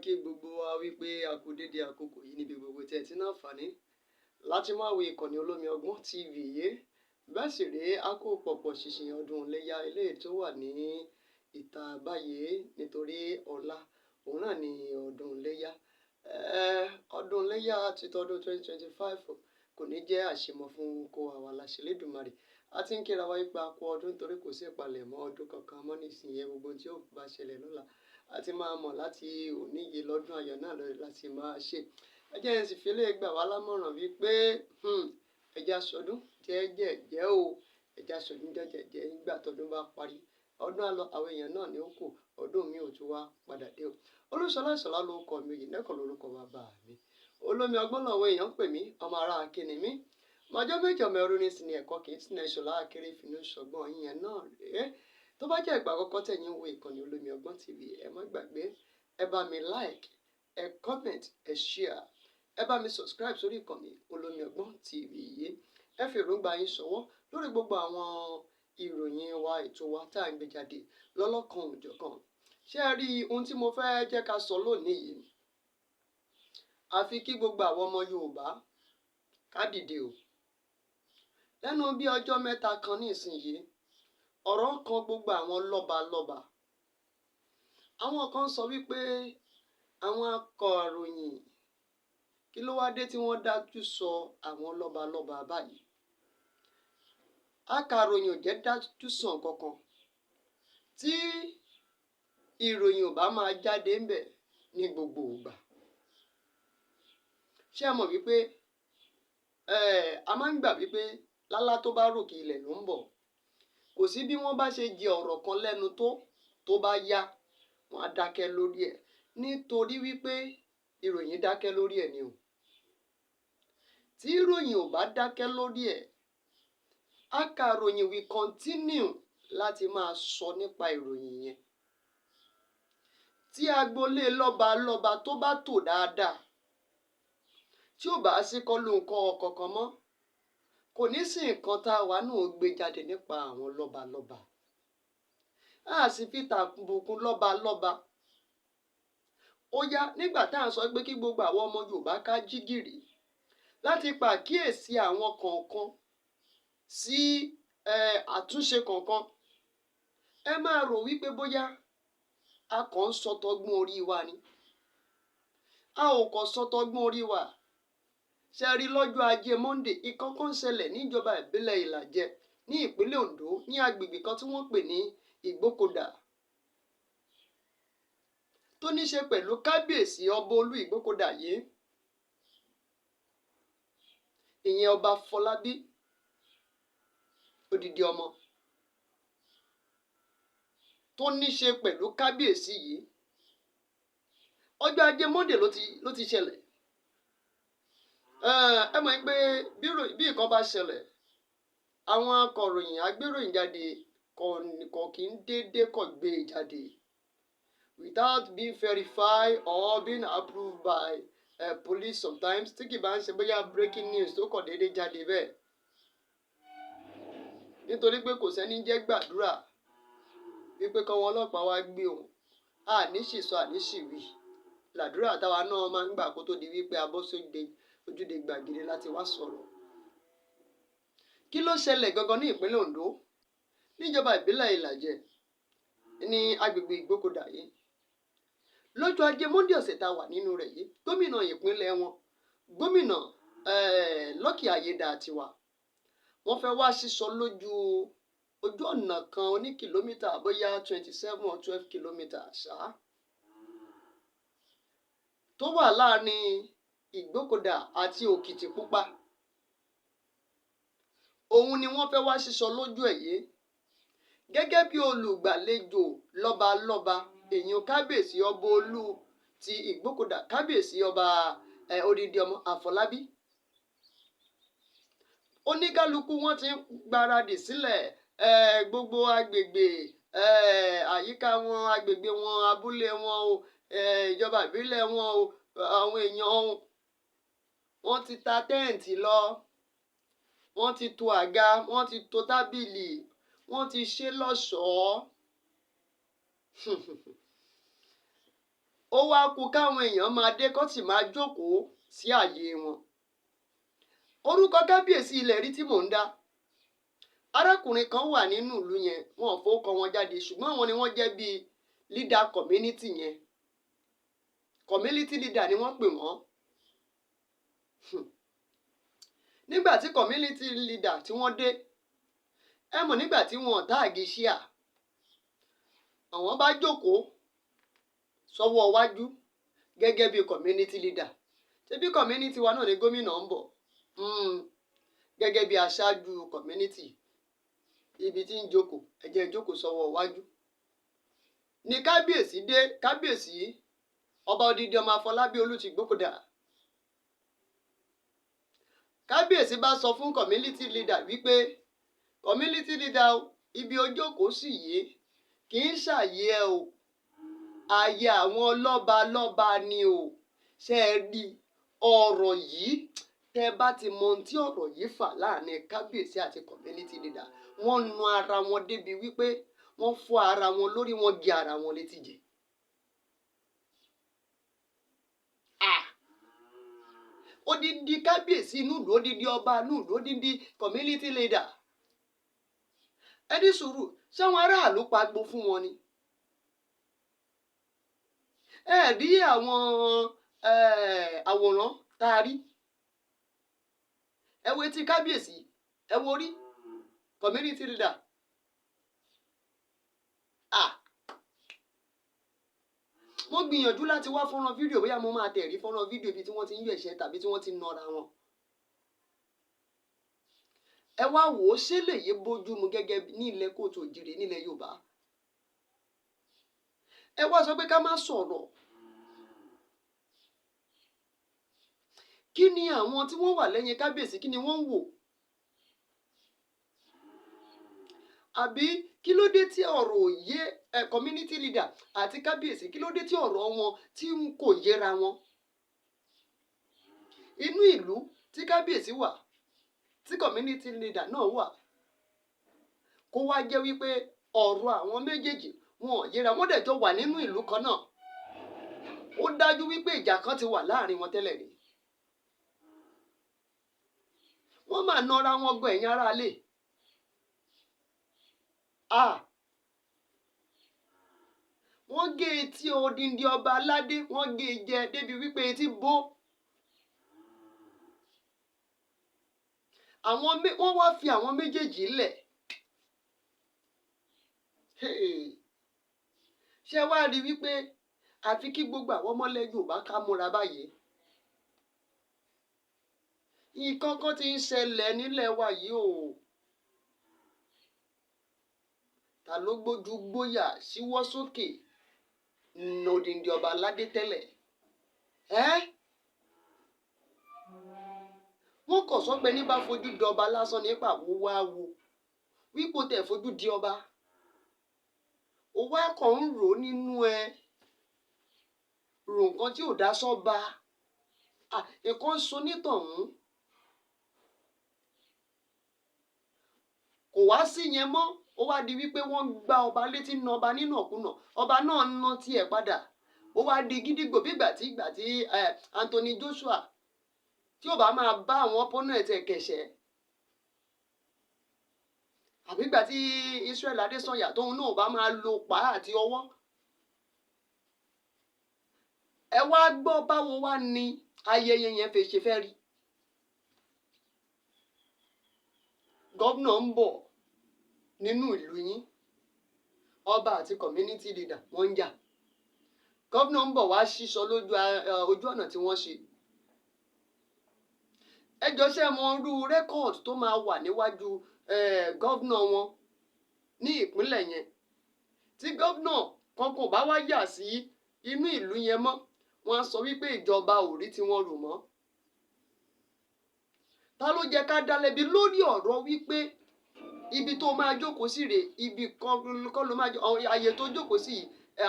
Kí gbogbo wa wípé a kú dédé àkókò yìí níbi gbogbo tí ẹ ti ní àǹfààní láti máa wo ìkànnì Olómi Ọgbọ́n TV yìí. Bẹ́ẹ̀ sì rèé, a kó pọ̀pọ̀ ṣìnṣìn ọdún iléyá eléyìí tó wà ní ìta báyìí nítorí ọ̀la òun náà ni ọdún iléyá. Ọdún iléyá ti tọdún 2025 kò ní jẹ́ àṣemọ fún kó àwa láṣẹ Elédùmarè. A ti ń kíra wa ipa kú ọdún torí kò sí ìpalẹ̀mọ́ ọdún kankan mọ́ nísìnyí. Gbogbo tí ó bá ṣẹlẹ̀ lọ́la a ti máa mọ̀ láti òní yìí lọ́dún ayọ̀ náà láti máa ṣe. Ẹ jẹ́ sì fi lè gbà wá lámọ̀ràn wípé ẹja sọdún jẹ́jẹ́ o, ẹja sọdún jẹ́jẹ́ nígbà tọdún bá parí. Ọdún á lọ, àwọn èèyàn náà ni ó kù, ọdún mi ò tún wá padà dé o. Olúṣọlá Ìṣọ̀lá ló kọ mi, ìnẹ́kọ̀ lórúkọ bàbá mi. Olómi Ọgbọ́n làwọn èèyàn ń pè mí, ọmọ ará akíní mi. Màjọ́ méjì ọmọ ẹrú ní sinmi ẹ̀kọ́ kì í sinmi Ìṣọ̀lá akéré fínú ṣọgbọ́n ìyẹn náà rèé. Tó bá jẹ́ ìgbà àkọ́kọ́ tẹ̀yin wo ìkànnì Olómi Ọgbọ́n TV, ẹ má gbàgbé, ẹ bá mi like, ẹ comment, ẹ share, ẹ bá mi subscribe sórí ìkànnì Olómi Ọgbọ́n TV yìí. Ẹ fi èròǹgbà yín ṣọwọ́ lórí gbogbo àwọn ìròyìn wa, ètò wa tá à ń gbé jáde lọ́lọ́kan òjọ̀kan. Ṣé ẹ rí ohun tí mo fẹ́ jẹ́ ká sọ lónìí yìí? Àfi kí gbogbo àwọn ọmọ Yorùbá ká dìde o. Lẹ́nu bí ọjọ́ mẹ́ta kan ní ìsinyìí, ọ̀rọ̀ kan gbogbo àwọn lọ́balọ́ba. Àwọn kan sọ wípé àwọn akọ̀ròyìn kí ló wá dé tí wọ́n dájú sọ àwọn lọ́balọ́ba báyìí. Akọ̀ròyìn ò jẹ́ dájú sọ kankan. Tí ìròyìn ò bá máa jáde ńbẹ̀ ní gbogbo ìgbà. Ṣé ẹ mọ̀ wípé a máa ń gbà wípé lálá tó bá ròkè ilẹ̀ ló ń bọ̀. Kò sí bí wọ́n bá ṣe jẹ ọ̀rọ̀ kan lẹ́nu tó bá yá, wọ́n á dákẹ́ lórí ẹ̀. Nítorí wípé ìròyìn dákẹ́ lórí ẹ̀ ni o. Tí ìròyìn ò bá dákẹ́ lórí ẹ̀, akọ̀ròyìn will continue láti máa sọ nípa ìròyìn yẹn. Tí agboolé lọ́balọ́ba tó bá tò dáadáa, tí ò bá sí kọlù nǹkan ọ̀kọ̀ọ̀kan mọ́, kò ní sí nǹkan tá a wà náà gbé jáde nípa àwọn lọ́balọ́ba. A sì fi tàbùkùn lọ́balọ́ba. Ó yá nígbà tá à ń sọ pé kí gbogbo àwọn ọmọ Yorùbá ká jí gìrì láti pàkíyèsí àwọn kọ̀ọ̀kan sí àtúnṣe kọ̀ọ̀kan. Ẹ máa rò wípé bóyá a kàn ń sọtọgbọ́n orí wa ni. A ò kàn sọtọgbọ́n orí wa. Ṣé rí lọ́jọ́ ajé Monday, ìkankan ṣẹlẹ̀ níjọba ìbílẹ̀ Ìlàjẹ ní ìpínlẹ̀ Ondo ní agbègbè kan tí wọ́n pè ní Ìgbókòdà. Tó ní ṣe pẹ̀lú kábíyèsí ọba Olú Ìgbókòdà yìí. Ìyẹn ọba Afolabi, odidi ọmọ. Tó ní ṣe pẹ̀lú kábíyèsí yìí. Ọjọ́ ajé Monday ló ti ṣẹlẹ̀. Ẹ mọ̀ pé bí nǹkan bá ṣẹlẹ̀, àwọn akọ̀ròyìn agbéròyìn jáde kò kí ń déédéé kọ̀ gbé jáde without being verified or being approved by police sometimes. Tí kì bá ń ṣe bóyá breaking news tó kọ̀ déédéé jáde bẹ́ẹ̀. Nítorí pé kò sẹ́ni jẹ́ gbàdúrà wípé kọ́ wọn ọlọ́pàá wá gbé òun. Àní ṣìsọ àní ṣìwí. Làdúrà táwa náà máa ń gbà kó tó di wípé abọ́sóde ojúde gbàgede láti wá sọ̀rọ̀. Kí ló ṣẹlẹ̀ gangan ní ìpínlẹ̀ Ondo? Níjọba ìbílẹ̀ Ìlàjẹ ní agbègbè Ìgbókòdà yìí. Lọ́jọ́ ajé Monday ọ̀sẹ̀ tá a wà nínú rẹ̀ yìí, gómìnà ìpínlẹ̀ wọn, gómìnà Lucky Ayédàtiwa, wọ́n fẹ́ wá sísọ lójú ọ̀nà kan oní kìlómítà bóyá 27 or 12 kilometers ṣá. Tó wà láàrin Ìgbókòdà àti Òkìtìpupa. Òun ni wọ́n fẹ́ wá sísọ lójú ẹ̀ yìí. Gẹ́gẹ́ bí olùgbàlejò lọ́balọ́ba, èèyàn kábíyèsí ọba Olú ti Ìgbókòdà, kábíyèsí ọba odidi ọmọ Afolabi. Oníkálukú wọn ti ń gbáradì sílẹ̀ gbogbo agbègbè àyíká wọn, agbègbè wọn, abúlé wọn o, ìjọba ìbílẹ̀ wọn o, àwọn èèyàn wọn ti ta tẹ́ǹtì lọ. Wọ́n ti to àga, wọ́n ti to tábìlì, wọ́n ti ṣe lọ́ṣọ̀ọ́. ó wá kù káwọn èèyàn máa dé kó sì máa jókòó sí ààyè wọn. Orúkọ kábíyèsí ilẹ̀ rí tí mò ń dá. Arákùnrin kan wà nínú ìlú yẹn, wọn ò fowókọ wọn jáde, ṣùgbọ́n àwọn ni wọ́n jẹ́ bíi leader community yẹn. Community leader ni wọ́n pè wọ́n. Nígbà tí community leader tí wọ́n dé, ẹ mọ̀ nígbà tí wọ́n táàgì ṣíà, àwọn bá jókòó sọ́wọ́ iwájú gẹ́gẹ́ bí community leader. Ṣebí community wa náà ni gómìnà ń bọ̀ gẹ́gẹ́ bí aṣáájú community. Ibi tí ń jókòó, ẹ jẹ́ jókòó sọ́wọ́ iwájú. Ní kábíyèsí dé, kábíyèsí ọba odidi ọmọ Afolabi Olútìgbókòdà. Kábíyèsí bá sọ fún community leader wípé community leader ibi ojókòó sì yé kì í ṣàyè ẹ o, ààyè àwọn lọ́balọ́ba ni o. Ṣé ẹ rí ọ̀rọ̀ yìí? Tẹ́ bá ti mọ ohun tí ọ̀rọ̀ yìí fà láàrin kábíyèsí àti community leader, wọ́n nu ara wọn débi wípé wọ́n fọ́ ara wọn lórí, wọ́n gé ara wọn létí jẹ. Odidi kábíyèsí inú ìlú, odidi ọba inú ìlú, odidi community leader. Ẹ ní sùúrù, ṣé àwọn aráàlú pagbo fún wọn ni? Ẹ rí àwọn àwòrán tá a rí. Ẹ wo etí kábíyèsí, ẹ wo orí community leader. Mo gbìyànjú láti wá fọ́nrán fídíò, bóyá mo máa tẹ̀rí fọ́nrán fídíò ibi tí wọ́n ti ń yọ ẹ̀ṣẹ́ tàbí tí wọ́n ti ń nọra wọn. Ẹ wá wò ó, ṣé lèyí bójú mu gẹ́gẹ́ ní ilẹ̀ kóòtù òjìrè nílẹ̀ Yorùbá? Ẹ wá sọ pé ká má sọ̀rọ̀. Kí ni àwọn tí wọ́n wà lẹ́yìn kábíyèsí, kí ni wọ́n ń wò? Àbí kí ló dé tí ọ̀rọ̀ òye community leader àti kábíyèsí, kí ló dé tí ọ̀rọ̀ wọn tí kò yéra wọn? Inú ìlú tí kábíyèsí wà, tí community leader náà wà, kó wá jẹ́ wípé ọ̀rọ̀ àwọn méjèèjì wọn ò yéra, wọ́n dẹ̀ jọ wà nínú ìlú kan náà. Ó dájú wípé ìjà kan ti wà láàrin wọn tẹ́lẹ̀ rí. Wọ́n máa nọra wọn gbọ́ ẹ̀yin aráalé. Wọ́n gé etí odindi ọba aládé, wọ́n gé e jẹ débi wípé etí bó. Wọ́n wá fi àwọn méjèèjì lẹ̀. Ṣé wá rí wípé àfi kí gbogbo àwọn ọmọlẹ̀ Yorùbá ká múra báyìí? Nǹkan kan ti ń ṣẹlẹ̀ nílẹ̀ wa yìí o. Ta ló gbójú gbóyà síwọ́ sókè odindi ọba aládé tẹ́lẹ̀? Wọ́n kàn sọ pé ní bá fojú di ọba lásán nípa wo wá wo wípé tẹ̀ fojú di ọba. Ó wá kàn ń rò nínú ẹ, rò nǹkan tí ò dá sọ́ba. Nǹkan ń so nítọ̀hún. Kò wá sí yẹn mọ́. Ó wá di wípé wọ́n gbá ọba létí, na ọba nínú ọ̀kúnà. Ọba náà ná tiẹ̀ padà. Ó wá di gídígbò bí ìgbà tí Anthony Joshua tí ò bá máa bá àwọn opponent ẹ̀ kẹ̀ṣẹ́. Àbí ìgbà tí Israel Adésanya tóun náà bá máa lo pa àti ọwọ́. Ẹ wá gbọ́ báwo wá ní ayẹyẹ yẹn ṣe fẹ́ rí. Gómìnà ń bọ̀ nínú ìlú yín, ọba àti community leader wọ́n ń jà. Gómìnà ń bọ̀ wá sísọ ojú ọ̀nà tí wọ́n ṣe. Ẹ jọ ṣé mọ irú record tó máa wà níwájú gómìnà wọn ní ìpínlẹ̀ yẹn. Tí gómìnà kankan bá wá yà sí inú ìlú yẹn mọ́, wọ́n á sọ wípé ìjọba ò rí tí wọ́n rò mọ́. Ta ló jẹ́ ká dálẹ́bi lórí ọ̀rọ̀ wípé ibi tó máa jókòó sí rè, ibi kan ló máa àyè tó jókòó sí,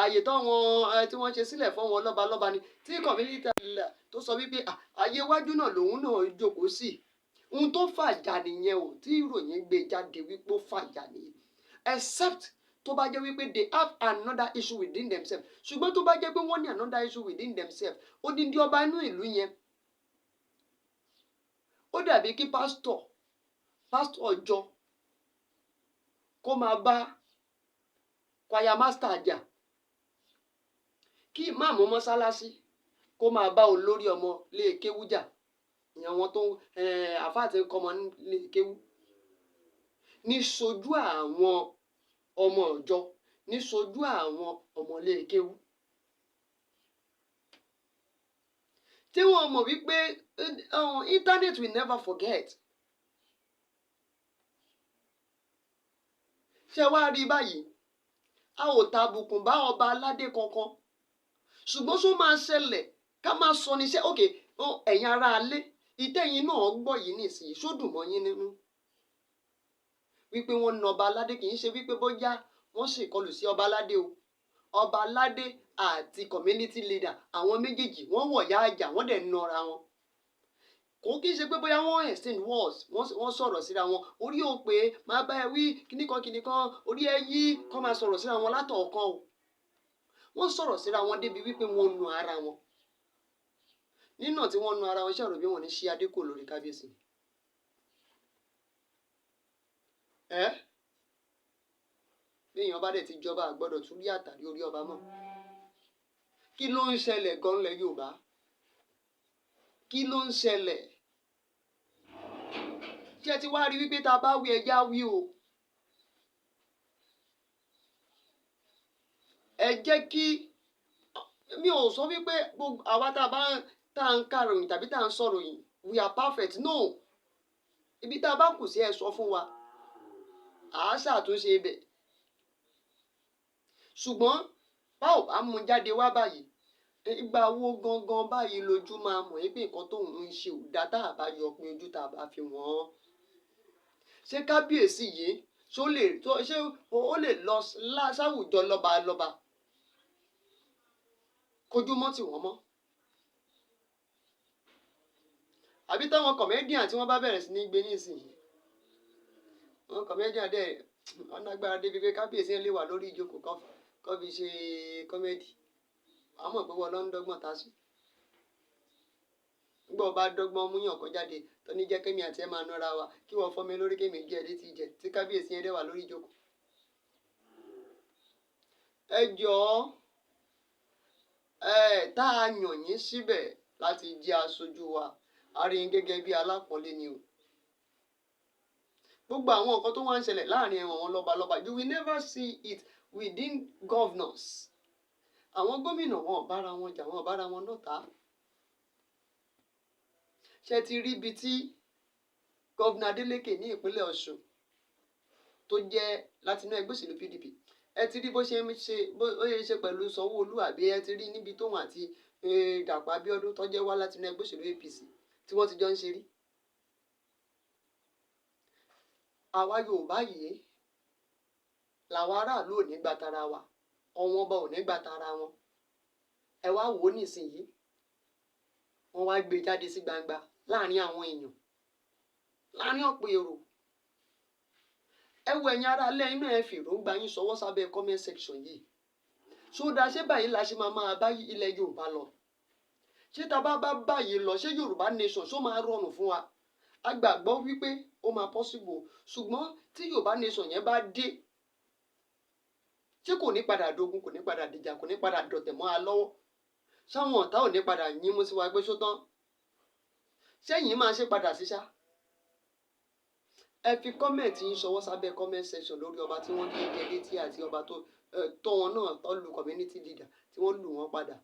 àyè táwọn tí wọ́n ṣe sílẹ̀ fún wọn lọ́balọ́ba ni, tí community leader tó sọ wípé àyè iwájú náà lòun náà jókòó sí. Ohun tó fàjà nìyẹn o, tí ìròyìn gbé jáde wípé ó fàjà nìyẹn. Except tó bá jẹ́ wípé they have another issue within themselves ṣùgbọ́n tó bá jẹ́ pé wọ́n ní another issue within themselves odindi ọba inú ìlú yẹn ó dàbí kí pásítọ̀ ọjọ́ kó máa bá kwaya master jà kí ìmáàmù mọ́sálásí kó máa bá olórí ọmọ lé kéwú jà ìyẹn wọn tó àfáà tí ń kọ́mọ lé kéwú ní sojú àwọn ọmọ ọjọ́ ní sojú àwọn ọmọlé kéwú tí wọ́n mọ̀ wípé internet will never forget. ṣé wàá rí báyìí a ò tàbùkùn bá ọba aládé kankan ṣùgbọ́n ṣó máa ṣẹlẹ̀ ká máa sọ níṣẹ́ òkè ẹ̀yin ará alé ìtẹ̀yìn náà gbọ́ yìí nísìnyí ṣó dùn mọ́ yín nínú wípé wọ́n na ọba aládé kì í ṣe wípé bóyá wọ́n ṣèkọlù sí ọba aládé o ọba aládé àti community leader àwọn méjèèjì wọ́n wọ̀yá àjà wọ́n dẹ̀ nọra wọn kò kí n ṣe pé bóyá wọ́n exchange words wọ́n sọ̀rọ̀ síra wọn orí ò pé máa bá ẹ wí kíníkan orí ẹ yí kọ́ máa sọ̀rọ̀ síra wọn látọ̀ọ̀kan o wọ́n sọ̀rọ̀ síra wọn débi wípé wọ́n nu ara wọn nínà tí wọ́n nu ara wọn ṣàrò bí wọ́n ní ṣí adé kò lórí kábíyèsí bí èèyàn bá dẹ̀ ti jọba àgbọ́dọ̀ tún rí àtàrí orí ọba mọ́ kí ló ń ṣẹlẹ̀ gan lẹ̀ Yorùbá kí ló ń ṣẹlẹ̀ ṣé ti wá rí wípé tá a bá wí ẹjá wí o ẹ jẹ́ kí mi ò sọ wípé gbogbo àwa tá a ń kàròyìn tàbí tá a ń sọ̀rọ̀ yìí we are perfect no ibi tá a bá kù sí ẹ sọ fún wa àá ṣàtúnṣe ibẹ̀ ṣùgbọ́n bá ò bá mú jáde wá báyìí ìgbà wo gangan báyìí lójú máa mọ̀ pé nǹkan tóun ń ṣe ò dá tá a bá yọ pé ojú tá a bá fi wọ́n ṣé kábíyèsí yìí ṣé ó lè lọ sáwùjọ lọ́ba kojú mọ́ tí wọ́n mọ́ àbí táwọn kọ̀mẹ́díàn tí wọ́n bá bẹ̀rẹ̀ sí ní gbé nísìnyí wọn kọ̀mẹ́díàn dẹ̀ ọ̀nà agbára débi pé kábíyèsí yẹn lè wà lórí ìjókòó kọ́ fi ṣe kọ́mẹ́dì àmọ́ pé wọ́n lọ ń dọ́gbọ́n ta sí nígbà wọ́n bá dọ́gbọ́n mú yàn kọ́ jáde tó ní jẹ́ kémi àti ẹ̀ máa nọ́ra wa kí wọ́n fọ́ mi lórí kémi jẹ́ létí jẹ tí kábíyèsí yẹn dẹ̀ wà lórí ìjókòó. ẹ jọ̀ọ́ tá a yàn yín síbẹ̀ láti jẹ́ aṣojú wa a rí yín gẹ́gẹ́ bí alápọ̀nlé ni o gbogbo àwọn nǹkan tó wá ń ṣẹlẹ̀ láàrin àwọn lọ́balọ́ba you will never see it within governors àwọn gómìnà wọn ò bára wọn jà wọn ò bára wọn lọ́tà ṣe ti rí ibi tí gọ́vnà Adeleke ní ìpínlẹ̀ Ọ̀ṣun tó jẹ́ látinú ẹgbẹ́ òṣèlú PDP ẹ ti rí bó ṣe ṣe pẹ̀lú Sanwó-Olú àbí ẹ ti rí níbi tóun àti Dàpọ̀ Abíọ́dún tó jẹ́ wá látinú ẹgbẹ́ òṣèlú APC tí wọ́n ti jọ ń ṣe rí. àwa Yorùbá yìí làwọn aráàlú ò ní gba tara wa ọ̀wọ́n ọba ò ní gba tara wọn ẹ wá wò ó nísìnyí wọ́n wá gbé jáde sí gbangba láàrin àwọn èèyàn láàrin ọ̀pọ̀ èrò ẹ wo ẹ̀yin ará ilé inú ẹ fèròǹgbà yín ṣọwọ́ sábẹ́ comment section yìí ṣódà ṣé báyìí la ṣe máa bá ilẹ̀ Yorùbá lọ ṣé tá a bá báyìí lọ ṣé Yorùbá nation ṣó máa rọrùn fún wa a gbàgbọ́ wípé ó máa possible ṣùgbọ́n tí Yorùbá nation yẹn bá dé ṣé kò ní padà dogun kò ní padà dìjà kò ní padà dọ̀tẹ̀ mọ́ a lọ́wọ́ sáwọn ọ̀tá ò ní padà yín mú sí wa pé ṣótán sẹ́yìn máa ṣe padà sí ṣá ẹ fi kọ́mẹ̀ntì yín ṣọwọ́ sábẹ́ comment section lórí ọba tí wọ́n gé létí àti ọba tó tọ́ wọn náà tó lu community leader tí wọ́n lù wọ́n padà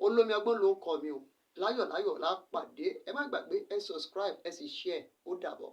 olómi ọgbọ́n ló kọ́ mi o láyọ̀ lápàdé ẹ má gbàgbé ẹ subscribe ẹ sì share ó dàbọ̀.